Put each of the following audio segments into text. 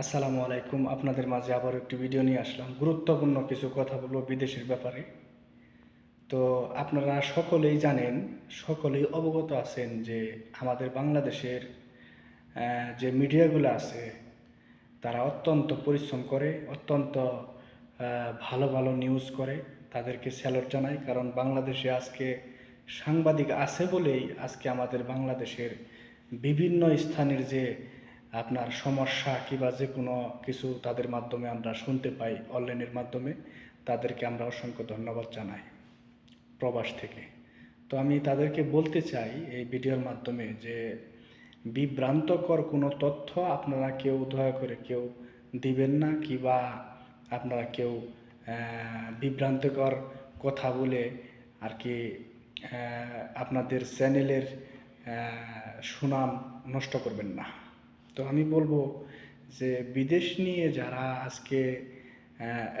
আসসালামু আলাইকুম। আপনাদের মাঝে আবার একটি ভিডিও নিয়ে আসলাম। গুরুত্বপূর্ণ কিছু কথা বলবো বিদেশের ব্যাপারে। তো আপনারা সকলেই জানেন, সকলেই অবগত আছেন যে আমাদের বাংলাদেশের যে মিডিয়াগুলো আছে তারা অত্যন্ত পরিশ্রম করে, অত্যন্ত ভালো ভালো নিউজ করে। তাদেরকে স্যালুট জানাই, কারণ বাংলাদেশে আজকে সাংবাদিক আছে বলেই আজকে আমাদের বাংলাদেশের বিভিন্ন স্থানের যে আপনার সমস্যা কিংবা যে কোনো কিছু তাদের মাধ্যমে আমরা শুনতে পাই অনলাইনের মাধ্যমে। তাদেরকে আমরা অসংখ্য ধন্যবাদ জানাই প্রবাস থেকে। তো আমি তাদেরকে বলতে চাই এই ভিডিওর মাধ্যমে যে বিভ্রান্তকর কোনো তথ্য আপনারা কেউ দয়া করে কেউ দিবেন না, কিংবা আপনারা কেউ বিভ্রান্তকর কথা বলে আর কি আপনাদের চ্যানেলের সুনাম নষ্ট করবেন না। তো আমি বলবো যে বিদেশ নিয়ে যারা আজকে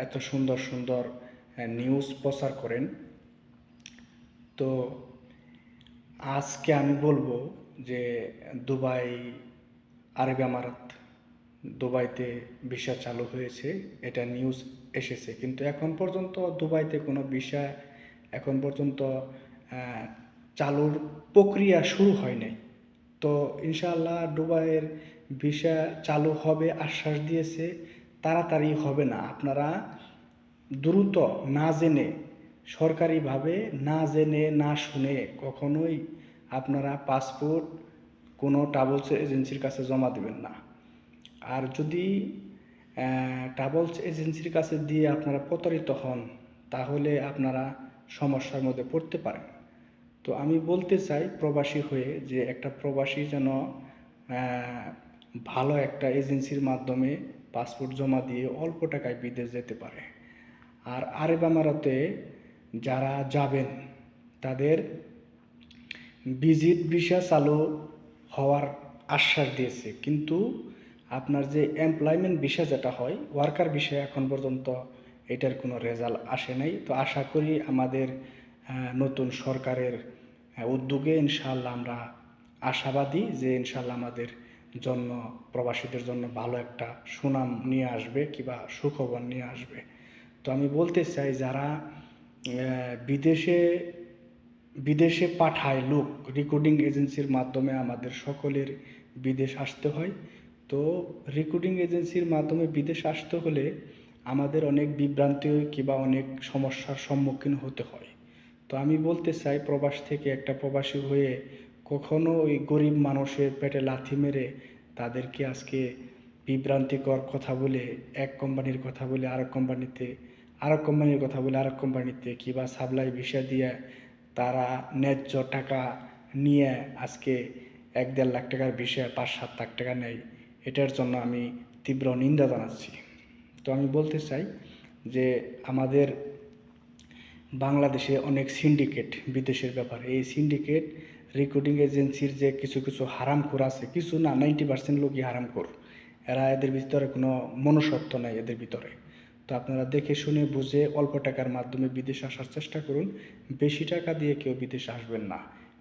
এত সুন্দর সুন্দর নিউজ প্রচার করেন, তো আজকে আমি বলবো যে দুবাই, আরব আমিরাত, দুবাইতে ভিসা চালু হয়েছে, এটা নিউজ এসেছে, কিন্তু এখন পর্যন্ত দুবাইতে কোনো ভিসা এখন পর্যন্ত চালুর প্রক্রিয়া শুরু হয় নাই। তো ইনশাআল্লাহ দুবাইয়ের ভিসা চালু হবে আশ্বাস দিয়েছে, তাড়াতাড়ি হবে না। আপনারা দ্রুত না জেনে, সরকারিভাবে না জেনে না শুনে কখনোই আপনারা পাসপোর্ট কোনো ট্রাভেলস এজেন্সির কাছে জমা দেবেন না। আর যদি ট্রাভেলস এজেন্সির কাছে দিয়ে আপনারা প্রতারিত হন, তাহলে আপনারা সমস্যার মধ্যে পড়তে পারেন। তো আমি বলতে চাই প্রবাসী হয়ে যে একটা প্রবাসী যেন ভালো একটা এজেন্সির মাধ্যমে পাসপোর্ট জমা দিয়ে অল্প টাকায় বিদেশ যেতে পারে। আর আরব আমিরাতে যারা যাবেন তাদের ভিজিট ভিসা চালু হওয়ার আশ্বাস দিয়েছে, কিন্তু আপনার যে এমপ্লয়মেন্ট ভিসা যেটা হয়, ওয়ার্কার ভিসা, এখন পর্যন্ত এটার কোনো রেজাল্ট আসে নাই। তো আশা করি আমাদের নতুন সরকারের উদ্যোগে ইনশাআল্লাহ আমরা আশাবাদী যে ইনশাআল্লাহ আমাদের জন্য, প্রবাসীদের জন্য ভালো একটা সুনাম নিয়ে আসবে কিংবা সুখবর নিয়ে আসবে। তো আমি বলতে চাই যারা বিদেশে বিদেশে পাঠায় লোক, রিক্রুটিং এজেন্সির মাধ্যমে আমাদের সকলের বিদেশ আসতে হয়। তো রিক্রুটিং এজেন্সির মাধ্যমে বিদেশ আসতে হলে আমাদের অনেক বিভ্রান্তি কিংবা অনেক সমস্যার সম্মুখীন হতে হয়। তো আমি বলতে চাই প্রবাস থেকে একটা প্রবাসী হয়ে কখনো ওই গরিব মানুষের পেটে লাথি মেরে তাদেরকে আজকে বিভ্রান্তিকর কথা বলে এক কোম্পানির কথা বলে আরেক কোম্পানিতে, আরেক কোম্পানির কথা বলে আরেক কোম্পানিতে, কিংবা সাপ্লাই ভিসা দিয়ে তারা ন্যায্য টাকা নিয়ে আজকে 1-1.5 লাখ টাকার ভিসা 5-7 লাখ টাকা নেয়। এটার জন্য আমি তীব্র নিন্দা জানাচ্ছি। তো আমি বলতে চাই যে আমাদের বাংলাদেশে অনেক সিন্ডিকেট বিদেশের ব্যাপারে, এই সিন্ডিকেট রিক্রুটিং এজেন্সির যে কিছু কিছু হারামখোর আছে, কিছু না 90% লোকই হারামখোর। এদের ভিতরে কোনো মনুষ্যত্ব নাই এদের ভিতরে। তো আপনারা দেখে শুনে বুঝে অল্প টাকার মাধ্যমে বিদেশে আসার চেষ্টা করুন, বেশি টাকা দিয়ে কেউ বিদেশে আসবেন না।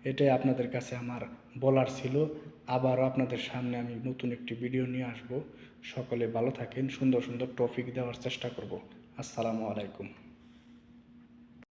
এটাই আপনাদের কাছে আমার বলার ছিল। আবারও আপনাদের সামনে আমি নতুন একটি ভিডিও নিয়ে আসব। সকলে ভালো থাকেন, সুন্দর সুন্দর টপিক দেওয়ার চেষ্টা করব। আসসালামু আলাইকুম।